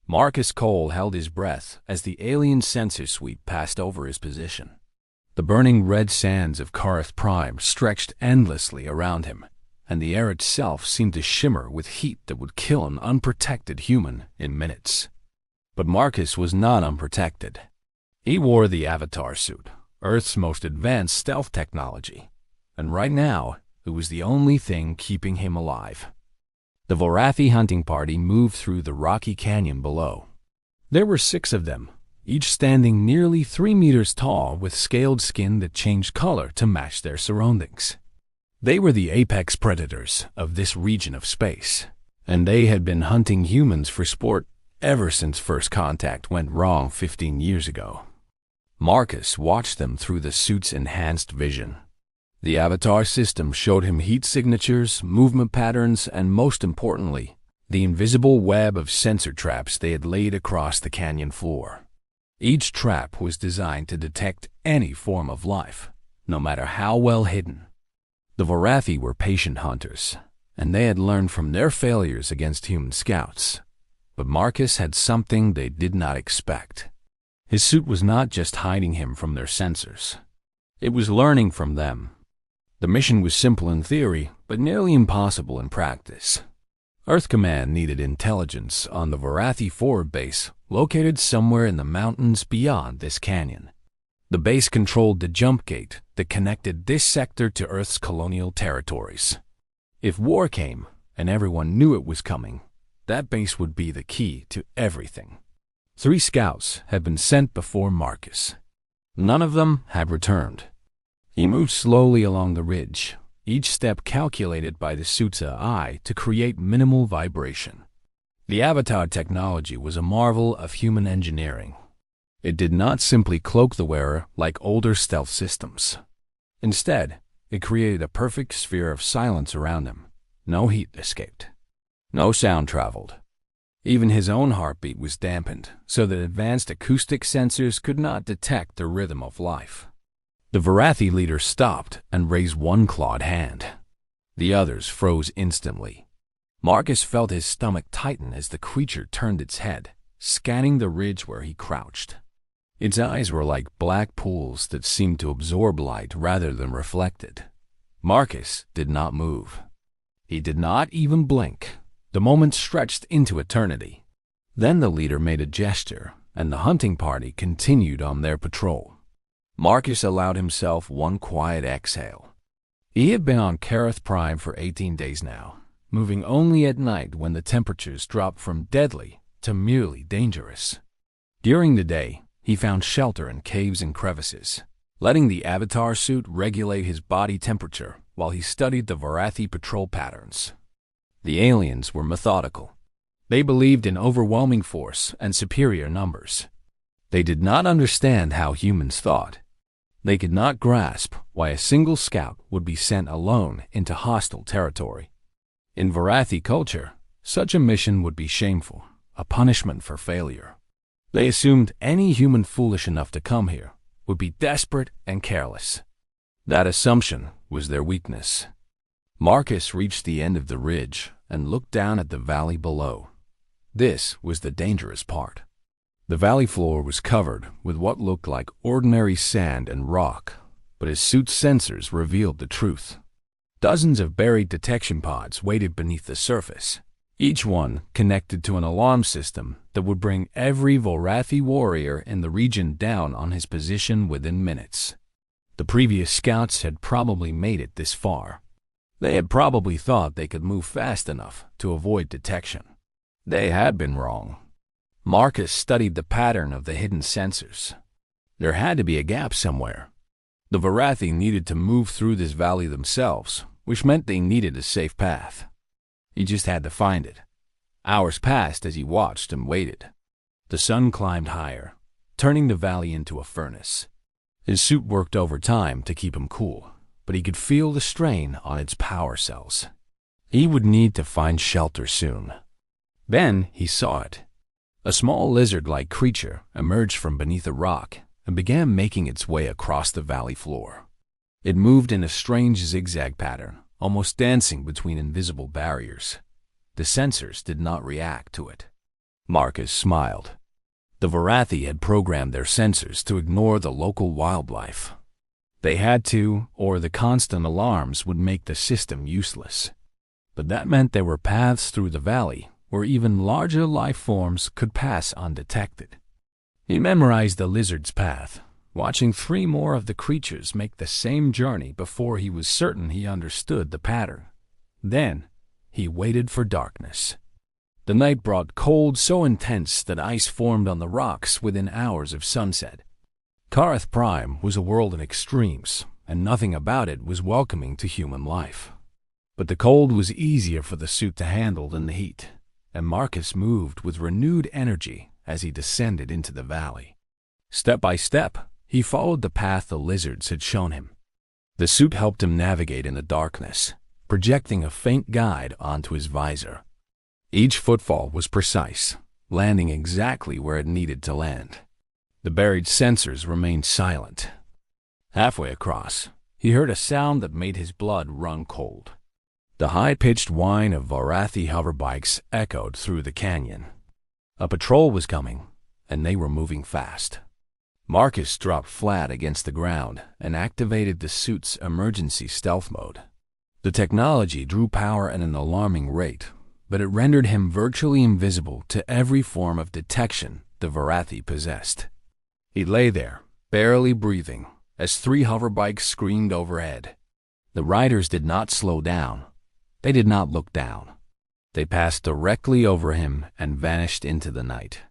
Marcus Cole held his breath as the alien sensor sweep passed over his position. The burning red sands of Karth Prime stretched endlessly around him, and the air itself seemed to shimmer with heat that would kill an unprotected human in minutes. But Marcus was not unprotected. He wore the Avatar suit, Earth's most advanced stealth technology, and right now it was the only thing keeping him alive. The Vorathi hunting party moved through the rocky canyon below. There were 6 of them, each standing nearly 3 meters tall with scaled skin that changed color to match their surroundings. They were the apex predators of this region of space, and they had been hunting humans for sport ever since first contact went wrong 15 years ago. Marcus watched them through the suit's enhanced vision. The Avatar system showed him heat signatures, movement patterns, and most importantly, the invisible web of sensor traps they had laid across the canyon floor. Each trap was designed to detect any form of life, no matter how well hidden. The Vorathi were patient hunters, and they had learned from their failures against human scouts. But Marcus had something they did not expect. His suit was not just hiding him from their sensors. It was learning from them. The mission was simple in theory, but nearly impossible in practice. Earth Command needed intelligence on the Vorathi forward base, located somewhere in the mountains beyond this canyon. The base controlled the jump gate that connected this sector to Earth's colonial territories. If war came, and everyone knew it was coming, that base would be the key to everything. 3 scouts had been sent before Marcus. None of them had returned. He moved slowly along the ridge, each step calculated by the suit's eye to create minimal vibration. The Avatar technology was a marvel of human engineering. It did not simply cloak the wearer like older stealth systems. Instead, it created a perfect sphere of silence around him. No heat escaped. No sound traveled. Even his own heartbeat was dampened so that advanced acoustic sensors could not detect the rhythm of life. The Vorathi leader stopped and raised one clawed hand. The others froze instantly. Marcus felt his stomach tighten as the creature turned its head, scanning the ridge where he crouched. Its eyes were like black pools that seemed to absorb light rather than reflect it. Marcus did not move. He did not even blink. The moment stretched into eternity. Then the leader made a gesture, and the hunting party continued on their patrol. Marcus allowed himself one quiet exhale. He had been on Karth Prime for 18 days now, moving only at night when the temperatures dropped from deadly to merely dangerous. During the day, he found shelter in caves and crevices, letting the Avatar suit regulate his body temperature while he studied the Vorathi patrol patterns. The aliens were methodical. They believed in overwhelming force and superior numbers. They did not understand how humans thought. They could not grasp why a single scout would be sent alone into hostile territory. In Vorathi culture, such a mission would be shameful, a punishment for failure. They assumed any human foolish enough to come here would be desperate and careless. That assumption was their weakness. Marcus reached the end of the ridge and looked down at the valley below. This was the dangerous part. The valley floor was covered with what looked like ordinary sand and rock, but his suit's sensors revealed the truth. Dozens of buried detection pods waited beneath the surface, each one connected to an alarm system that would bring every Vorathi warrior in the region down on his position within minutes. The previous scouts had probably made it this far. They had probably thought they could move fast enough to avoid detection. They had been wrong. Marcus studied the pattern of the hidden sensors. There had to be a gap somewhere. The Vorathi needed to move through this valley themselves, which meant they needed a safe path. He just had to find it. Hours passed as he watched and waited. The sun climbed higher, turning the valley into a furnace. His suit worked overtime to keep him cool, but he could feel the strain on its power cells. He would need to find shelter soon. Then he saw it. A small lizard-like creature emerged from beneath a rock and began making its way across the valley floor. It moved in a strange zigzag pattern, almost dancing between invisible barriers. The sensors did not react to it. Marcus smiled. The Varathi had programmed their sensors to ignore the local wildlife. They had to, or the constant alarms would make the system useless. But that meant there were paths through the valley where even larger life forms could pass undetected. He memorized the lizard's path, watching 3 more of the creatures make the same journey before he was certain he understood the pattern. Then, he waited for darkness. The night brought cold so intense that ice formed on the rocks within hours of sunset. Karth Prime was a world in extremes, and nothing about it was welcoming to human life. But the cold was easier for the suit to handle than the heat, and Marcus moved with renewed energy as he descended into the valley. Step by step, he followed the path the lizards had shown him. The suit helped him navigate in the darkness, projecting a faint guide onto his visor. Each footfall was precise, landing exactly where it needed to land. The buried sensors remained silent. Halfway across, he heard a sound that made his blood run cold. The high-pitched whine of Varathi hoverbikes echoed through the canyon. A patrol was coming, and they were moving fast. Marcus dropped flat against the ground and activated the suit's emergency stealth mode. The technology drew power at an alarming rate, but it rendered him virtually invisible to every form of detection the Varathi possessed. He lay there, barely breathing, as 3 hoverbikes screamed overhead. The riders did not slow down. They did not look down. They passed directly over him and vanished into the night.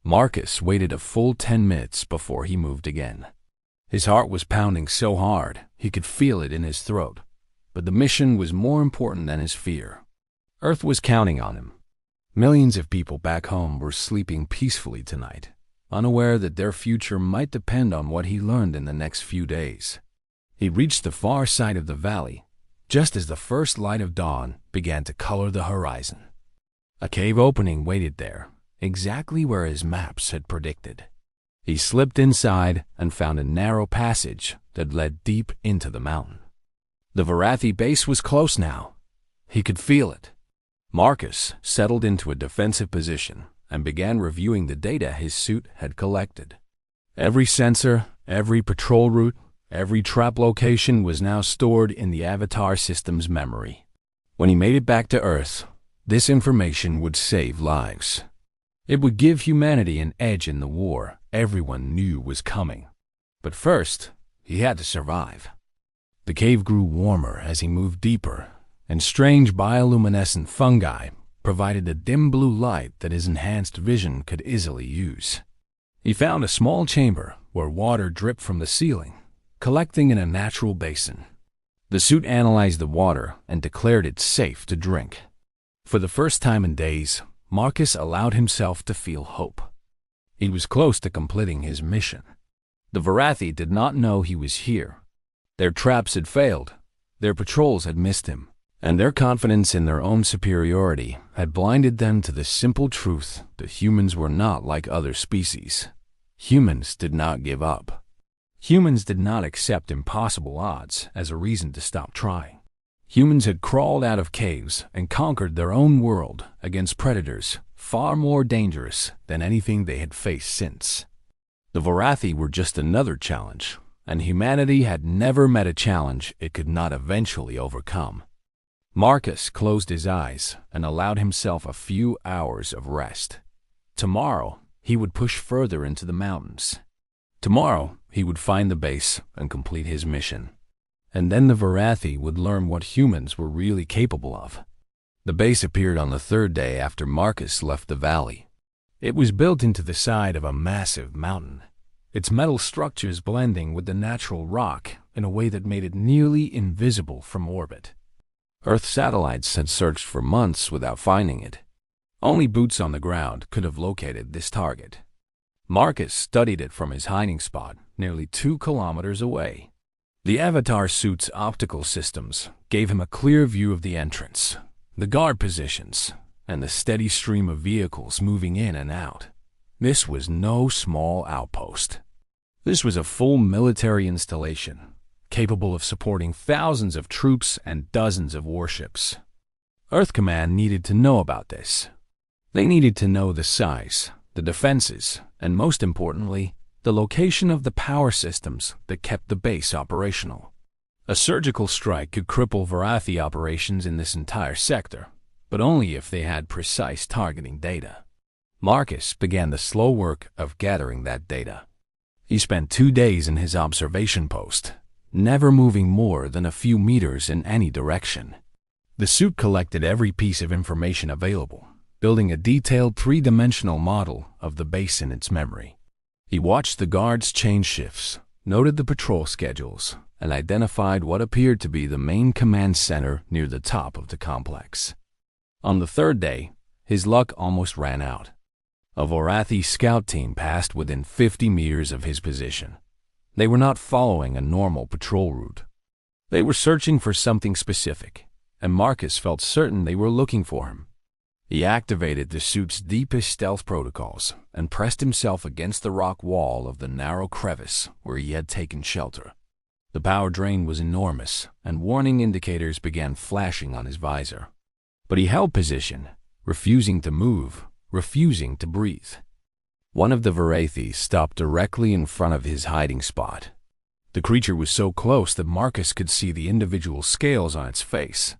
Marcus waited a full 10 minutes before he moved again. His heart was pounding so hard he could feel it in his throat, but the mission was more important than his fear. Earth was counting on him. Millions of people back home were sleeping peacefully tonight, unaware that their future might depend on what he learned in the next few days. He reached the far side of the valley, just as the first light of dawn began to color the horizon. A cave opening waited there, exactly where his maps had predicted. He slipped inside and found a narrow passage that led deep into the mountain. The Varathi base was close now. He could feel it. Marcus settled into a defensive position and began reviewing the data his suit had collected. Every sensor, every patrol route, every trap location was now stored in the Avatar system's memory. When he made it back to Earth, this information would save lives. It would give humanity an edge in the war everyone knew was coming. But first, he had to survive. The cave grew warmer as he moved deeper, and strange bioluminescent fungi provided a dim blue light that his enhanced vision could easily use. He found a small chamber where water dripped from the ceiling, collecting in a natural basin. The suit analyzed the water and declared it safe to drink. For the first time in days, Marcus allowed himself to feel hope. He was close to completing his mission. The Varathi did not know he was here. Their traps had failed, their patrols had missed him, and their confidence in their own superiority had blinded them to the simple truth that humans were not like other species. Humans did not give up. Humans did not accept impossible odds as a reason to stop trying. Humans had crawled out of caves and conquered their own world against predators far more dangerous than anything they had faced since. The Varathi were just another challenge, and humanity had never met a challenge it could not eventually overcome. Marcus closed his eyes and allowed himself a few hours of rest. Tomorrow, he would push further into the mountains. Tomorrow, he would find the base and complete his mission. And then the Varathi would learn what humans were really capable of. The base appeared on the 3rd day after Marcus left the valley. It was built into the side of a massive mountain, its metal structures blending with the natural rock in a way that made it nearly invisible from orbit. Earth satellites had searched for months without finding it. Only boots on the ground could have located this target. Marcus studied it from his hiding spot, nearly 2 kilometers away. The Avatar suit's optical systems gave him a clear view of the entrance, the guard positions, and the steady stream of vehicles moving in and out. This was no small outpost. This was a full military installation, capable of supporting thousands of troops and dozens of warships. Earth Command needed to know about this. They needed to know the size, the defenses, and most importantly, the location of the power systems that kept the base operational. A surgical strike could cripple Varathi operations in this entire sector, but only if they had precise targeting data. Marcus began the slow work of gathering that data. He spent 2 days in his observation post, never moving more than a few meters in any direction. The suit collected every piece of information available, building a detailed 3-dimensional model of the base in its memory. He watched the guards change shifts, noted the patrol schedules, and identified what appeared to be the main command center near the top of the complex. On the 3rd day, his luck almost ran out. A Varathi scout team passed within 50 meters of his position. They were not following a normal patrol route. They were searching for something specific, and Marcus felt certain they were looking for him. He activated the suit's deepest stealth protocols and pressed himself against the rock wall of the narrow crevice where he had taken shelter. The power drain was enormous, and warning indicators began flashing on his visor. But he held position, refusing to move, refusing to breathe. One of the Varathi stopped directly in front of his hiding spot. The creature was so close that Marcus could see the individual scales on its face,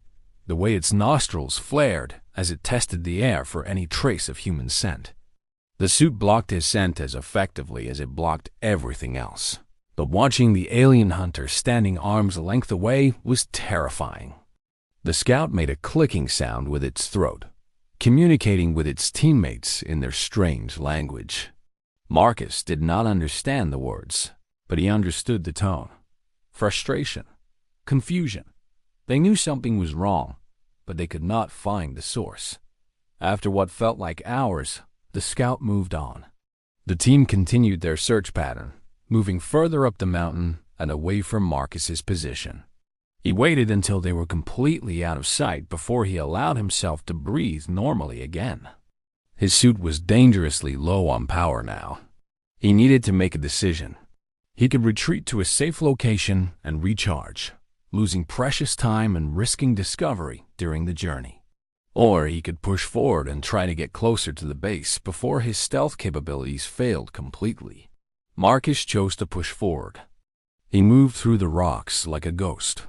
the way its nostrils flared as it tested the air for any trace of human scent. The suit blocked his scent as effectively as it blocked everything else. But watching the alien hunter standing arm's length away was terrifying. The scout made a clicking sound with its throat, communicating with its teammates in their strange language. Marcus did not understand the words, but he understood the tone. Frustration, confusion. They knew something was wrong, but they could not find the source. After what felt like hours, the scout moved on. The team continued their search pattern, moving further up the mountain and away from Marcus's position. He waited until they were completely out of sight before he allowed himself to breathe normally again. His suit was dangerously low on power now. He needed to make a decision. He could retreat to a safe location and recharge, losing precious time and risking discovery during the journey. Or he could push forward and try to get closer to the base before his stealth capabilities failed completely. Marcus chose to push forward. He moved through the rocks like a ghost,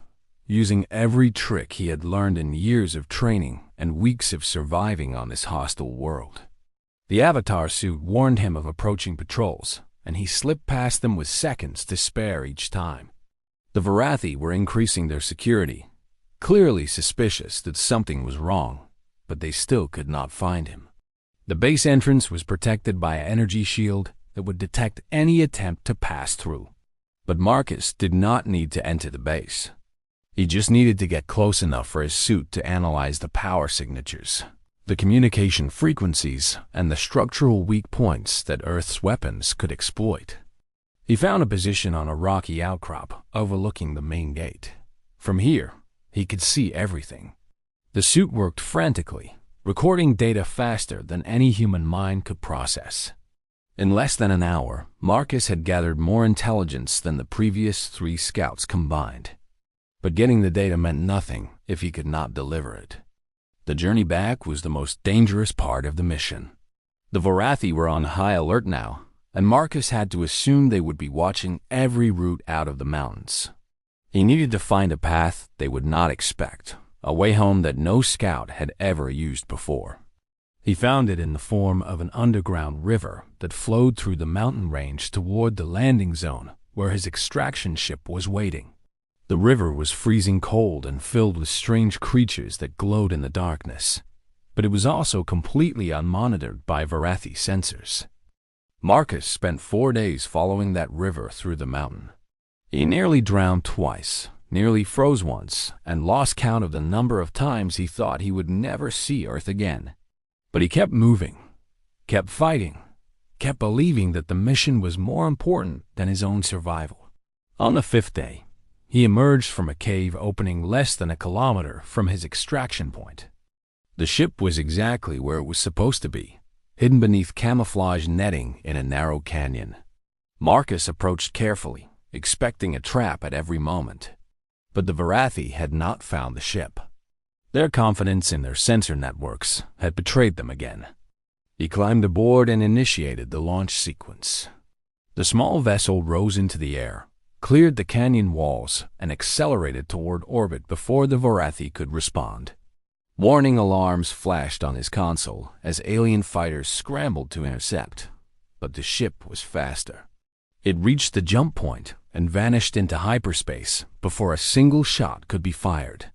using every trick he had learned in years of training and weeks of surviving on this hostile world. The avatar suit warned him of approaching patrols, and he slipped past them with seconds to spare each time. The Varathi were increasing their security, clearly suspicious that something was wrong, but they still could not find him. The base entrance was protected by an energy shield that would detect any attempt to pass through. But Marcus did not need to enter the base. He just needed to get close enough for his suit to analyze the power signatures, the communication frequencies, and the structural weak points that Earth's weapons could exploit. He found a position on a rocky outcrop overlooking the main gate. From here, he could see everything. The suit worked frantically, recording data faster than any human mind could process. In less than an hour, Marcus had gathered more intelligence than the previous 3 scouts combined. But getting the data meant nothing if he could not deliver it. The journey back was the most dangerous part of the mission. The Varathi were on high alert now, and Marcus had to assume they would be watching every route out of the mountains. He needed to find a path they would not expect, a way home that no scout had ever used before. He found it in the form of an underground river that flowed through the mountain range toward the landing zone where his extraction ship was waiting. The river was freezing cold and filled with strange creatures that glowed in the darkness, but it was also completely unmonitored by Varathi sensors. Marcus spent 4 days following that river through the mountain. He nearly drowned twice, nearly froze once, and lost count of the number of times he thought he would never see Earth again. But he kept moving, kept fighting, kept believing that the mission was more important than his own survival. On the 5th day, he emerged from a cave opening less than a kilometer from his extraction point. The ship was exactly where it was supposed to be, hidden beneath camouflage netting in a narrow canyon. Marcus approached carefully, expecting a trap at every moment. But the Varathi had not found the ship. Their confidence in their sensor networks had betrayed them again. He climbed aboard and initiated the launch sequence. The small vessel rose into the air, cleared the canyon walls, and accelerated toward orbit before the Varathi could respond. Warning alarms flashed on his console as alien fighters scrambled to intercept, but the ship was faster. It reached the jump point and vanished into hyperspace before a single shot could be fired.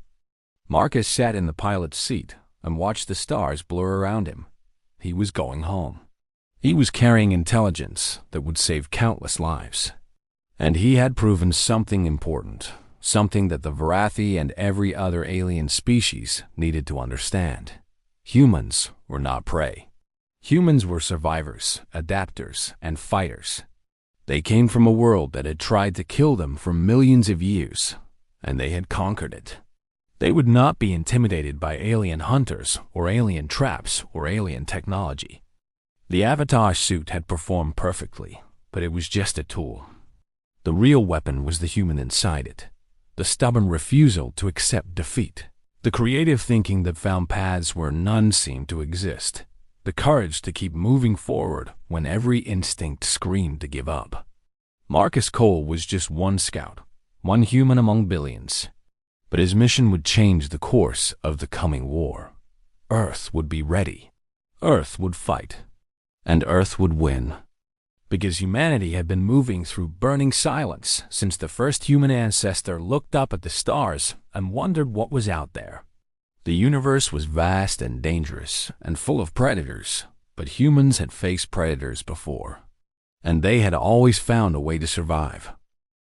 Marcus sat in the pilot's seat and watched the stars blur around him. He was going home. He was carrying intelligence that would save countless lives. And he had proven something important, something that the Varathi and every other alien species needed to understand. Humans were not prey. Humans were survivors, adapters, and fighters. They came from a world that had tried to kill them for millions of years, and they had conquered it. They would not be intimidated by alien hunters or alien traps or alien technology. The avatar suit had performed perfectly, but it was just a tool. The real weapon was the human inside it, the stubborn refusal to accept defeat, the creative thinking that found paths where none seemed to exist, the courage to keep moving forward when every instinct screamed to give up. Marcus Cole was just one scout, one human among billions. But his mission would change the course of the coming war. Earth would be ready. Earth would fight. And Earth would win. Because humanity had been moving through burning silence since the first human ancestor looked up at the stars and wondered what was out there. The universe was vast and dangerous and full of predators, but humans had faced predators before. And they had always found a way to survive.